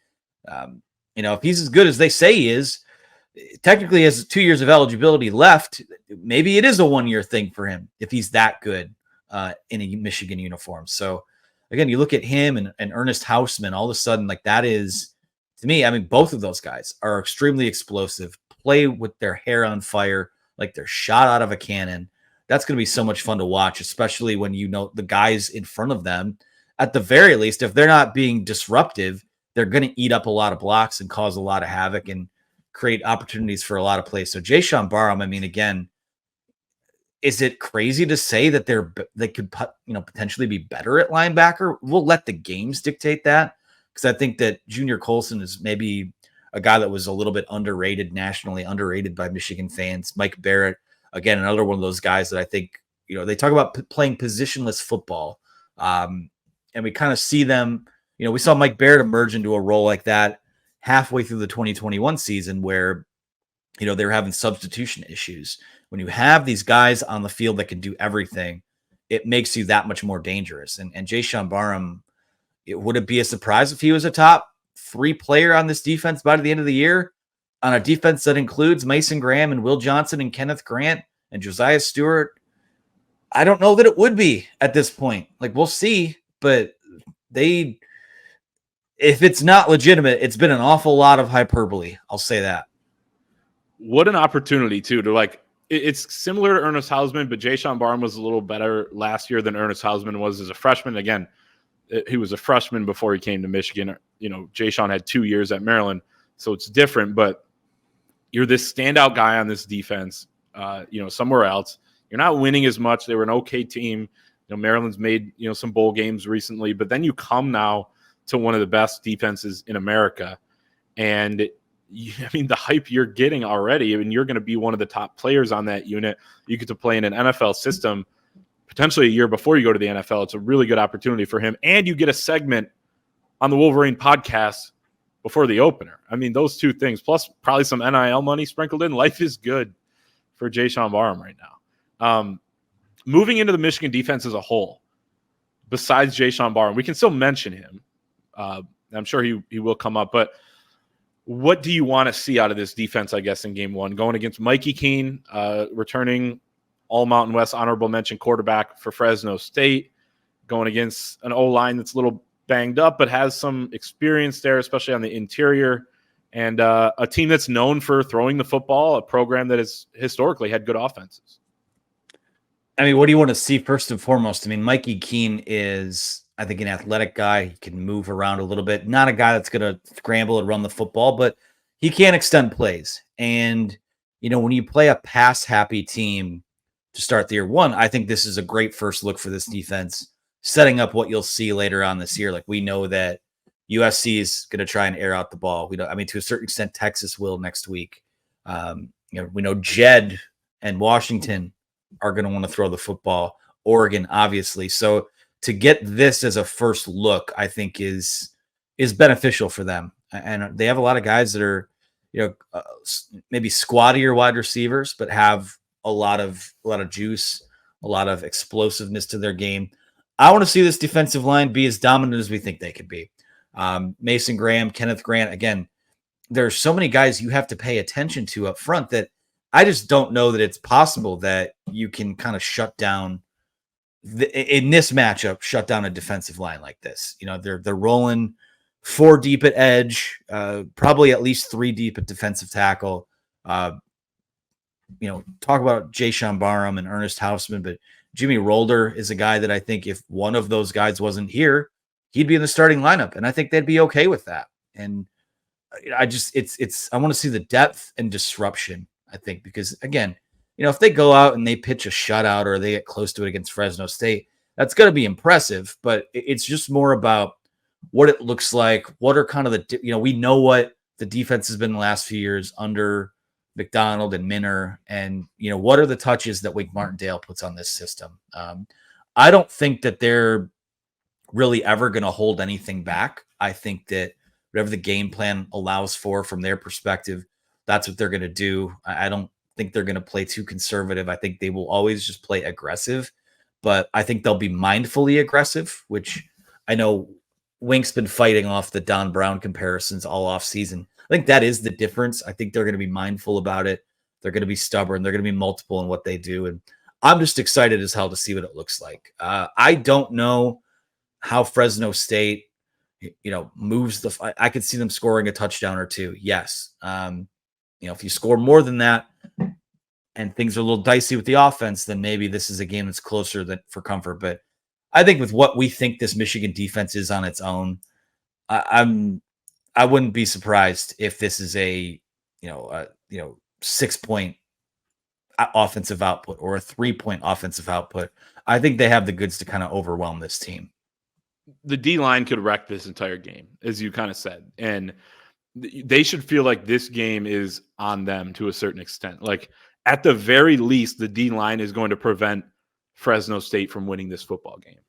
if he's as good as they say he is, technically has 2 years of eligibility left. Maybe it is a 1-year thing for him if he's that good in a Michigan uniform. So again, you look at him and Ernest Hausman, all of a sudden, like that is, to me, both of those guys are extremely explosive, play with their hair on fire, like they're shot out of a cannon. That's going to be so much fun to watch, especially when the guys in front of them, at the very least, if they're not being disruptive, they're going to eat up a lot of blocks and cause a lot of havoc and create opportunities for a lot of plays. So Jaishawn Barham, I mean, again, is it crazy to say that they could potentially be better at linebacker? We'll let the games dictate that, because I think that Junior Colson is maybe a guy that was a little bit underrated, nationally underrated by Michigan fans. Mike Barrett, again, another one of those guys that I think, they talk about playing positionless football. And we kind of see them, we saw Mike Barrett emerge into a role like that halfway through the 2021 season where, they were having substitution issues. When you have these guys on the field that can do everything, it makes you that much more dangerous. And Jaishawn Barham, would it be a surprise if he was a top 3 player on this defense by the end of the year, on a defense that includes Mason Graham and Will Johnson and Kenneth Grant and Josiah Stewart? I don't know that it would be at this point. Like, we'll see, but if it's not legitimate, it's been an awful lot of hyperbole. I'll say that. What an opportunity too, to it's similar to Ernest Hausman, but Jaishawn Barham was a little better last year than Ernest Hausman was as a freshman. Again, he was a freshman before he came to Michigan. Jaishawn had 2 years at Maryland, so it's different, but you're this standout guy on this defense, somewhere else. You're not winning as much. They were an okay team. Maryland's made, some bowl games recently, but then you come now to one of the best defenses in America. And the hype you're getting already, you're going to be one of the top players on that unit. You get to play in an NFL system potentially a year before you go to the NFL. It's a really good opportunity for him. And you get a segment on the Wolverine podcast before the opener. Those two things, plus probably some NIL money sprinkled in. Life is good for Jaishawn Barham right now. Moving into the Michigan defense as a whole, besides Jaishawn Barham, we can still mention him. I'm sure he will come up, but what do you want to see out of this defense, I guess, in game one? Going against Mikey Keene, returning all Mountain West honorable mention quarterback for Fresno State, going against an O-line that's a little banged up but has some experience there, especially on the interior, and a team that's known for throwing the football, a program that has historically had good offenses. What do you want to see first and foremost? Mikey Keene is, I think, an athletic guy. He can move around a little bit. Not a guy that's going to scramble and run the football, but he can extend plays. And, when you play a pass-happy team to start the year one, I think this is a great first look for this defense, setting up what you'll see later on this year. Like, we know that USC is going to try and air out the ball. We know, to a certain extent, Texas will next week. We know Jed and Washington are going to want to throw the football. Oregon, obviously. So to get this as a first look, I think is beneficial for them. And they have a lot of guys that are, maybe squattier wide receivers, but have a lot of juice, a lot of explosiveness to their game. I want to see this defensive line be as dominant as we think they could be. Mason Graham, Kenneth Grant, again, there's so many guys you have to pay attention to up front that I just don't know that it's possible that you can kind of shut down in this matchup, shut down a defensive line like this. They're rolling 4 deep at edge, probably at least 3 deep at defensive tackle. Talk about Jaishawn Barham and Ernest Hausman, but Jimmy Rolder is a guy that I think if one of those guys wasn't here, he'd be in the starting lineup, and I think they'd be okay with that. And I want to see the depth and disruption, I think, because again, if they go out and they pitch a shutout or they get close to it against Fresno State, that's going to be impressive, but it's just more about what it looks like. What are kind of we know what the defense has been the last few years under McDonald and Minner, and, what are the touches that Wink Martindale puts on this system? I don't think that they're really ever going to hold anything back. I think that whatever the game plan allows for from their perspective, that's what they're going to do. I don't think they're going to play too conservative. I think they will always just play aggressive, but I think they'll be mindfully aggressive, which I know Wink's been fighting off the Don Brown comparisons all off season. I think that is the difference. I think they're going to be mindful about it. They're going to be stubborn. They're going to be multiple in what they do. And I'm just excited as hell to see what it looks like. I don't know how Fresno State, moves I could see them scoring a touchdown or two. Yes. If you score more than that and things are a little dicey with the offense, then maybe this is a game that's closer than for comfort. But I think with what we think this Michigan defense is on its own, I wouldn't be surprised if this is a 6-point offensive output or a 3-point offensive output. I think they have the goods to kind of overwhelm this team. The D-line could wreck this entire game, as you kind of said. And they should feel like this game is on them to a certain extent. Like, at the very least, the D-line is going to prevent Fresno State from winning this football game.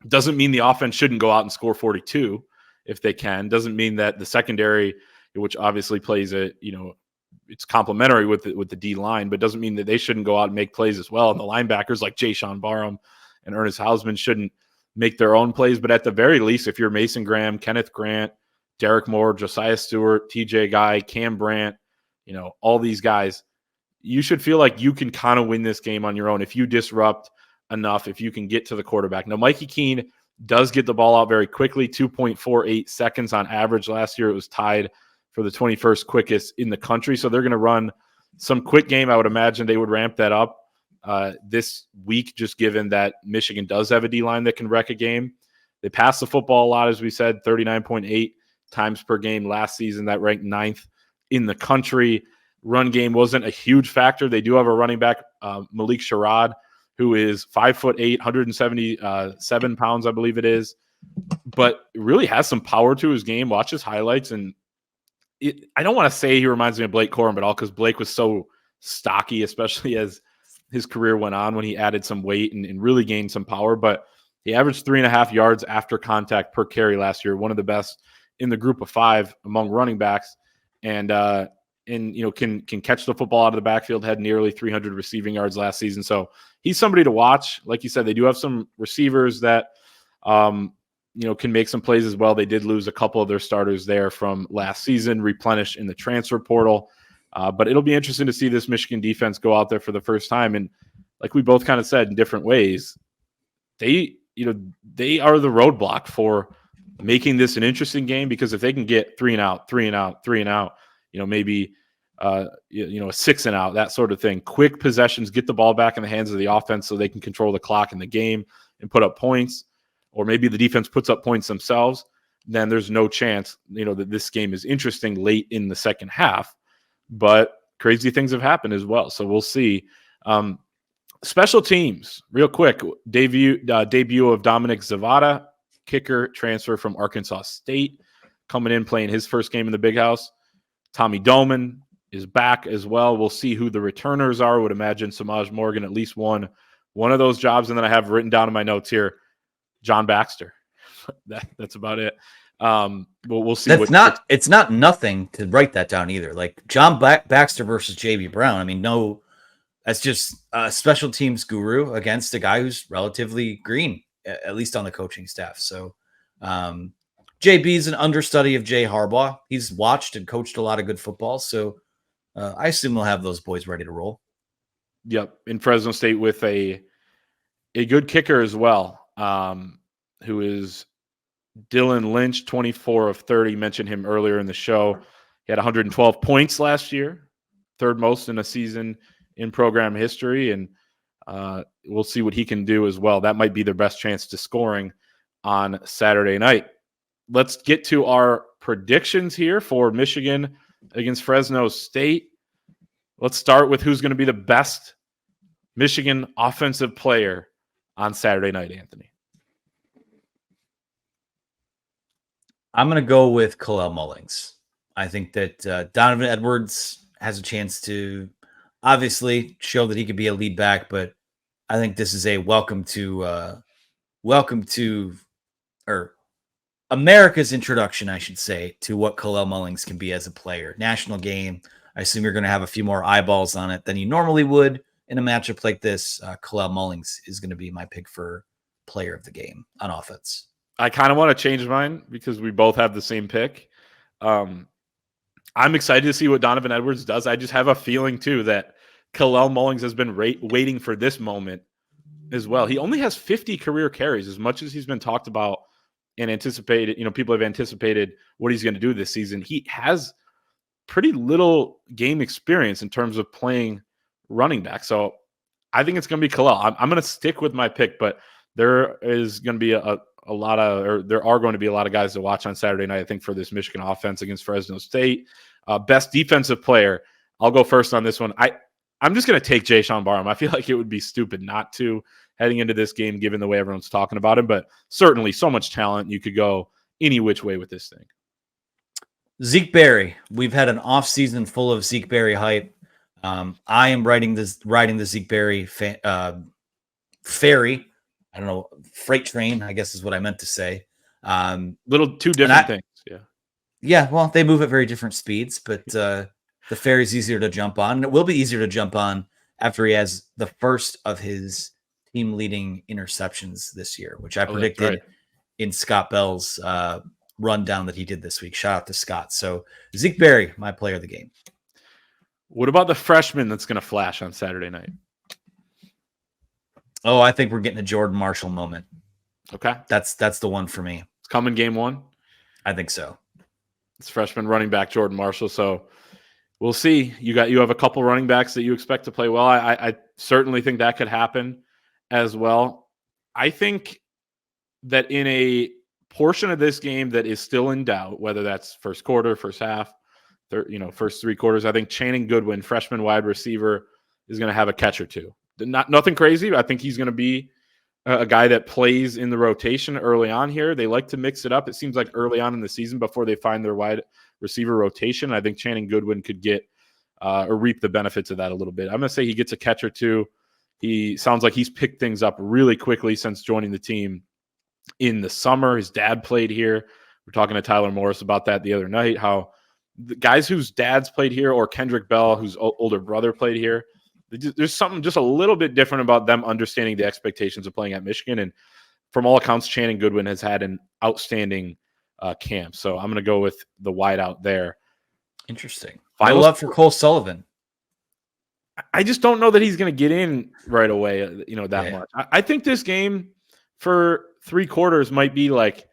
Doesn't mean the offense shouldn't go out and score 42 if they can. Doesn't mean that the secondary, which obviously plays it's complementary with the D line, but doesn't mean that they shouldn't go out and make plays as well. And the linebackers like Jaishawn Barham and Ernest Hausman shouldn't make their own plays. But at the very least, if you're Mason Graham, Kenneth Grant, Derek Moore, Josiah Stewart, TJ Guy, Cam Brandt, all these guys, you should feel like you can kind of win this game on your own if you disrupt enough, if you can get to the quarterback. Now, Mikey Keene does get the ball out very quickly, 2.48 seconds on average. Last year, it was tied for the 21st quickest in the country. So they're going to run some quick game. I would imagine they would ramp that up this week, just given that Michigan does have a D-line that can wreck a game. They pass the football a lot, as we said, 39.8 times per game last season. That ranked 9th in the country. Run game wasn't a huge factor. They do have a running back, Malik Sherrod, who is 5'8", 177 pounds, I believe it is, but really has some power to his game. Watch his highlights, and I don't want to say he reminds me of Blake Corum at all, because Blake was so stocky, especially as his career went on, when he added some weight and really gained some power. But he averaged 3.5 yards after contact per carry last year, one of the best in the group of 5 among running backs, and can catch the football out of the backfield, had nearly 300 receiving yards last season. So he's somebody to watch. Like you said, they do have some receivers that can make some plays as well. They did lose a couple of their starters there from last season, replenished in the transfer portal. But it'll be interesting to see this Michigan defense go out there for the first time. And like we both kind of said in different ways, they are the roadblock for making this an interesting game, because if they can get 3 and out, maybe a 6 and out, that sort of thing, quick possessions, get the ball back in the hands of the offense so they can control the clock in the game and put up points, or maybe the defense puts up points themselves, then there's no chance, that this game is interesting late in the second half. But crazy things have happened as well. So we'll see. Special teams, real quick, debut of Dominic Zavada, kicker, transfer from Arkansas State, coming in, playing his first game in the Big House. Tommy Doman is back as well. We'll see who the returners are. Would imagine Samaj Morgan at least one of those jobs. And then I have written down in my notes here, John Baxter. That's about it. We'll see. It's not nothing to write that down either. Like John Baxter versus JB Brown. I mean, no, that's just a special teams guru against a guy who's relatively green, at least on the coaching staff. So JB is an understudy of Jay Harbaugh. He's watched and coached a lot of good football. So I assume we'll have those boys ready to roll. Yep. In Fresno State with a good kicker as well, who is Dylan Lynch, 24 of 30. Mentioned him earlier in the show. He had 112 points last year, third most in a season in program history. And we'll see what he can do as well. That might be their best chance to scoring on Saturday night. Let's get to our predictions here for Michigan against Fresno State. Let's start with who's going to be the best Michigan offensive player on Saturday night, Anthony. I'm going to go with Kalel Mullings. I think that Donovan Edwards has a chance to obviously show that he could be a lead back, but I think this is a welcome to America's introduction, I should say, to what Kalel Mullings can be as a player. National game. I assume you're going to have a few more eyeballs on it than you normally would in a matchup like this. Kalel Mullings is going to be my pick for player of the game on offense. I kind of want to change mine because we both have the same pick. I'm excited to see what Donovan Edwards does. I just have a feeling, too, that Kalel Mullings has been waiting for this moment as well. He only has 50 career carries, as much as he's been talked about and anticipated. People have anticipated what he's going to do this season. He has pretty little game experience in terms of playing running back. So I think it's going to be Kalel. I'm going to stick with my pick, but there is going to be a there are going to be a lot of guys to watch on Saturday night, I think, for this Michigan offense against Fresno State. Best defensive player. I'll go first on this one. I'm just going to take Jaishawn Barham. I feel like it would be stupid not to heading into this game, given the way everyone's talking about him, but certainly so much talent. You could go any which way with this thing. Zeke Berry. We've had an off season full of Zeke Berry hype. I am riding the Zeke Berry ferry. I don't know, freight train, I guess is what I meant to say. Little two different things. Yeah. Yeah. Well, they move at very different speeds, but the ferry's easier to jump on. And it will be easier to jump on after he has the first of his team leading interceptions this year, which I predicted in Scott Bell's rundown that he did this week. Shout out to Scott. So Zeke Berry, my player of the game. What about the freshman that's going to flash on Saturday night? Oh, I think we're getting a Jordan Marshall moment. Okay. That's the one for me. It's coming game one. I think so. It's freshman running back Jordan Marshall. So we'll see. You have a couple running backs that you expect to play well. I certainly think that could happen as well. I think that in a portion of this game that is still in doubt, whether that's first quarter, first half, first three quarters, I think Channing Goodwin, freshman wide receiver, is going to have a catch or two. Nothing crazy. I think he's going to be a guy that plays in the rotation early on here. They like to mix it up. It seems like early on in the season before they find their wide receiver rotation. I think Channing Goodwin could get or reap the benefits of that a little bit. I'm going to say he gets a catch or two. He sounds like he's picked things up really quickly since joining the team in the summer. His dad played here. We're talking to Tyler Morris about that the other night, how the guys whose dads played here, or Kendrick Bell, whose older brother played here, there's something just a little bit different about them understanding the expectations of playing at Michigan. And from all accounts, Channing Goodwin has had an outstanding camp. So I'm going to go with the wideout there. Interesting. I love for Cole Sullivan. I just don't know that he's going to get in right away, that much. I think this game for three quarters might be like,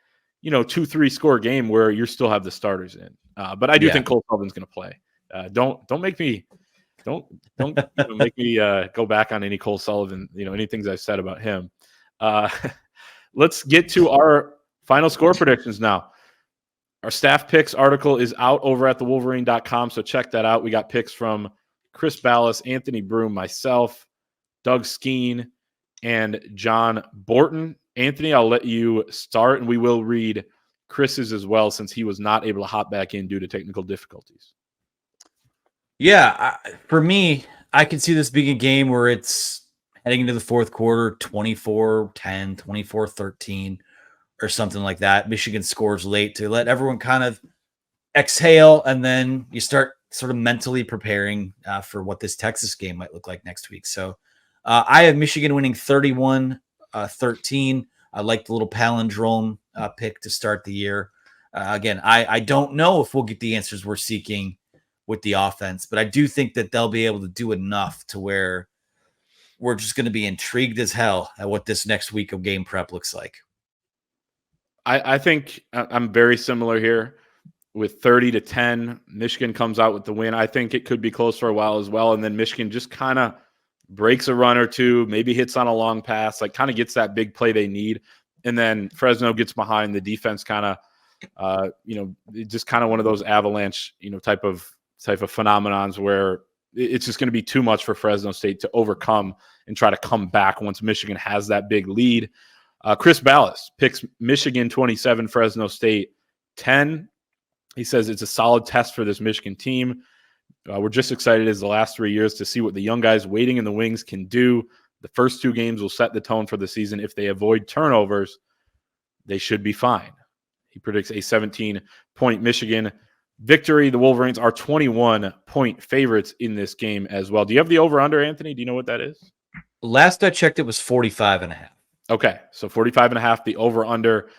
2-3 score game where you still have the starters in. But I do think Cole Sullivan's going to play. Don't make me make me go back on any Cole Sullivan, any things I've said about him. Let's get to our final score predictions now. Our staff picks article is out over at thewolverine.com, so check that out. We got picks from Chris Ballas, Anthony Broom, myself, Doug Skeen, and John Borton. Anthony, I'll let you start, and we will read Chris's as well since he was not able to hop back in due to technical difficulties. Yeah, for me, I can see this being a game where it's heading into the fourth quarter, 24-10, 24-13, or something like that. Michigan scores late to let everyone kind of exhale, and then you start sort of mentally preparing for what this Texas game might look like next week. So I have Michigan winning 31-13. I like the little palindrome pick to start the year. Again, I don't know if we'll get the answers we're seeking with the offense, but I do think that they'll be able to do enough to where we're just going to be intrigued as hell at what this next week of game prep looks like. I think I'm very similar here with 30-10. Michigan comes out with the win. I think it could be close for a while as well. And then Michigan just kind of breaks a run or two, maybe hits on a long pass, like kind of gets that big play they need. And then Fresno gets behind. The defense kind of, just kind of one of those avalanche, type of phenomenons where it's just going to be too much for Fresno State to overcome and try to come back once Michigan has that big lead. Chris Ballas picks Michigan 27, Fresno State 10. He says it's a solid test for this Michigan team. We're just excited as the last 3 years to see what the young guys waiting in the wings can do. The first two games will set the tone for the season. If they avoid turnovers, they should be fine. He predicts a 17-point Michigan victory. The Wolverines are 21-point favorites in this game as well. Do you have the over-under, Anthony? Do you know what that is? Last I checked, it was 45.5. Okay, so 45.5, the over-under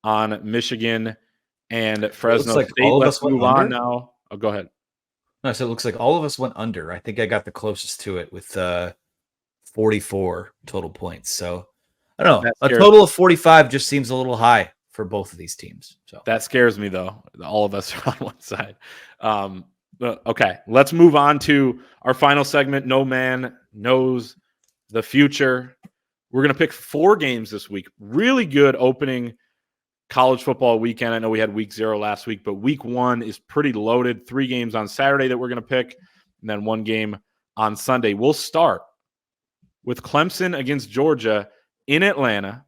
on Michigan and Fresno State. Let's move on now. Oh, go ahead. No, so it looks like all of us went under. I think I got the closest to it with 44 total points. So I don't know. A total of 45 just seems a little high for both of these teams. So that scares me, though. All of us are on one side. Okay, let's move on to our final segment. No man knows the future. We're going to pick 4 games this week. Really good opening college football weekend. I know we had week 0 last week, but week 1 is pretty loaded. 3 games on Saturday that we're going to pick, and then 1 game on Sunday. We'll start with Clemson against Georgia in Atlanta.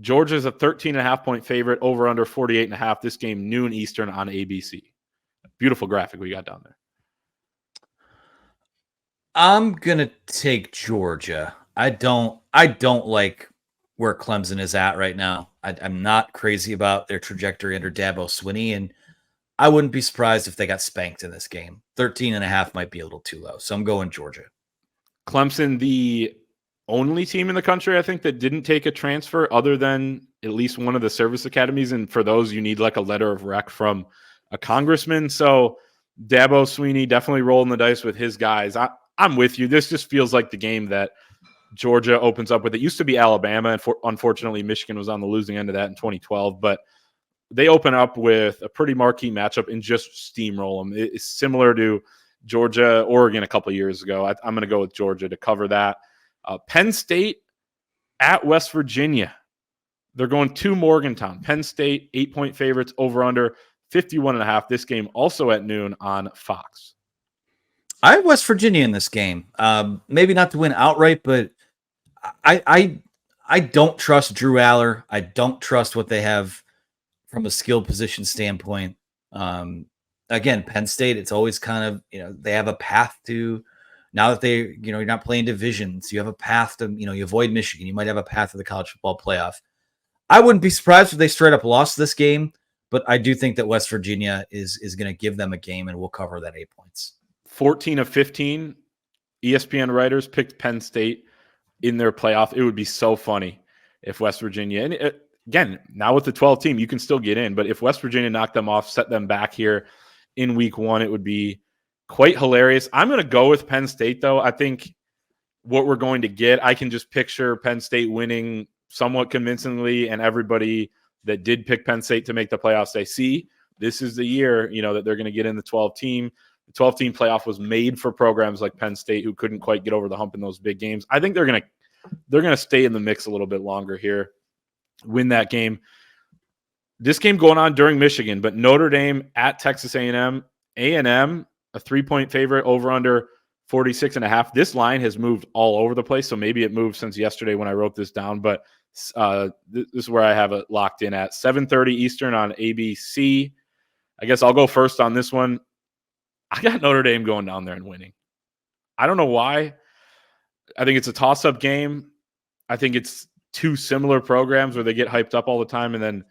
Georgia's a 13.5-point favorite, over under 48.5. This game, noon Eastern on ABC. Beautiful graphic we got down there. I'm gonna take Georgia. I don't like where Clemson is at right now. I'm not crazy about their trajectory under Dabo Swinney, and I wouldn't be surprised if they got spanked in this game. 13.5 might be a little too low, so I'm going Georgia. Clemson, the only team in the country, I think, that didn't take a transfer other than at least one of the service academies. And for those, you need like a letter of rec from a congressman. So Dabo Swinney definitely rolling the dice with his guys. I'm with you. This just feels like the game that Georgia opens up with. It used to be Alabama, and unfortunately, Michigan was on the losing end of that in 2012. But they open up with a pretty marquee matchup and just steamroll them. It's similar to Georgia, Oregon a couple of years ago. I'm going to go with Georgia to cover that. Penn State at West Virginia. They're going to Morgantown. Penn State, 8-point favorites, over under 51.5. This game also at noon on Fox. I have West Virginia in this game. Maybe not to win outright, but I don't trust Drew Aller. I don't trust what they have from a skill position standpoint. Again, Penn State, it's always kind of, they have a path to, now that you're not playing divisions, you have a path to, you avoid Michigan. You might have a path to the college football playoff. I wouldn't be surprised if they straight up lost this game, but I do think that West Virginia is going to give them a game, and we'll cover that 8 points. 14 of 15 ESPN writers picked Penn State in their playoff. It would be so funny if West Virginia, and again, now with the 12 team, you can still get in, but if West Virginia knocked them off, set them back here in week 1, it would be quite hilarious. I'm going to go with Penn State, though. I think what we're going to get, I can just picture Penn State winning somewhat convincingly, and everybody that did pick Penn State to make the playoffs say, see, this is the year, that they're going to get in the 12 team. The 12-team playoff was made for programs like Penn State who couldn't quite get over the hump in those big games. I think they're going to stay in the mix a little bit longer here, win that game. This game going on during Michigan, but Notre Dame at Texas A&M. A&M, a 3-point favorite, over under 46.5. This line has moved all over the place, so maybe it moved since yesterday when I wrote this down, but this is where I have it locked in at 7:30 Eastern on ABC. I guess I'll go first on this one. I got Notre Dame going down there and winning. I don't know why. I think it's a toss-up game. I think it's two similar programs where they get hyped up all the time and then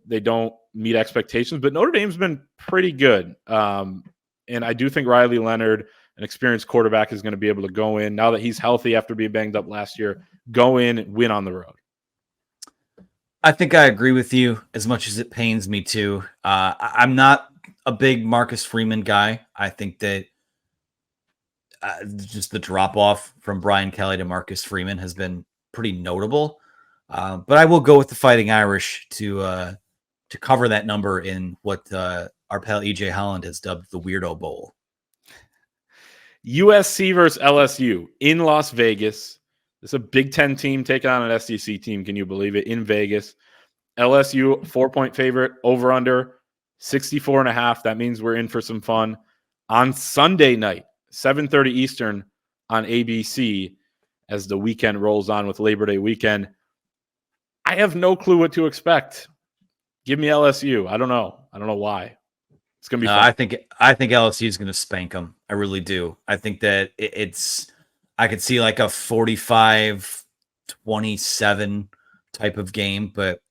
they don't meet expectations. But Notre Dame's been pretty good. And I do think Riley Leonard, an experienced quarterback, is going to be able to go in, now that he's healthy after being banged up last year, go in and win on the road. I think I agree with you, as much as it pains me to. I'm not a big Marcus Freeman guy. I think that just the drop-off from Brian Kelly to Marcus Freeman has been pretty notable. But I will go with the Fighting Irish to cover that number in what our pal EJ Holland has dubbed the Weirdo Bowl. USC versus LSU in Las Vegas. It's a Big Ten team taking on an SEC team. Can you believe it? In Vegas. LSU, 4-point favorite, over under 64.5. That means we're in for some fun. On Sunday night, 7:30 Eastern on ABC, as the weekend rolls on with Labor Day weekend. I have no clue what to expect. Give me LSU. I don't know why. It's going to be fun. I think LSU is going to spank them. I really do. I think that I could see like a 45-27 type of game, but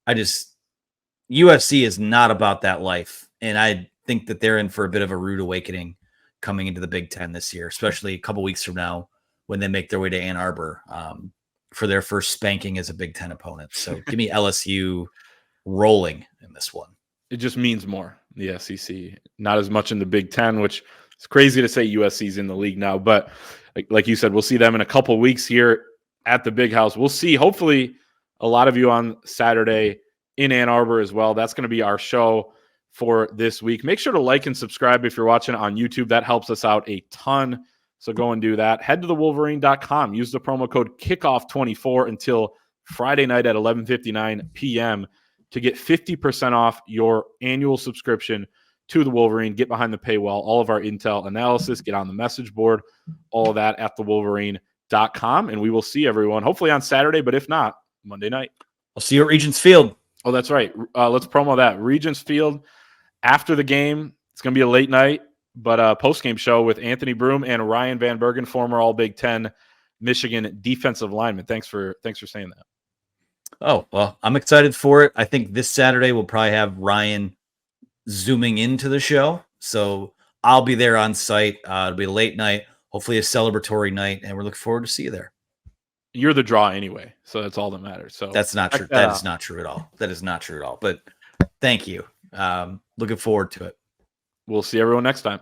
USC is not about that life. And I think that they're in for a bit of a rude awakening coming into the Big Ten this year, especially a couple weeks from now when they make their way to Ann Arbor for their first spanking as a Big Ten opponent. So give me LSU rolling in this one. It just means more, the SEC. Not as much in the Big Ten, which is crazy to say USC's in the league now. But like you said, we'll see them in a couple weeks here at the Big House. We'll see, hopefully, a lot of you on Saturday in Ann Arbor as well. That's going to be our show for this week. Make sure to like and subscribe if you're watching on YouTube. That helps us out a ton. So go and do that. Head to thewolverine.com. Use the promo code KICKOFF24 until Friday night at 11:59 p.m. to get 50% off your annual subscription to the Wolverine. Get behind the paywall, all of our intel analysis, get on the message board, all of that at thewolverine.com. And we will see everyone hopefully on Saturday, but if not, Monday night. I'll see you at Regents Field. Oh, that's right. Let's promo that. Regents Field after the game. It's going to be a late night, but post-game show with Anthony Broom and Ryan Van Bergen, former All Big Ten Michigan defensive lineman. Thanks for saying that. Oh, well, I'm excited for it. I think this Saturday we'll probably have Ryan zooming into the show. So I'll be there on site. It'll be a late night, hopefully a celebratory night, and we're looking forward to see you there. You're the draw anyway, so that's all that matters. So that's not true. That is not true at all. That is not true at all. But thank you. Looking forward to it. We'll see everyone next time.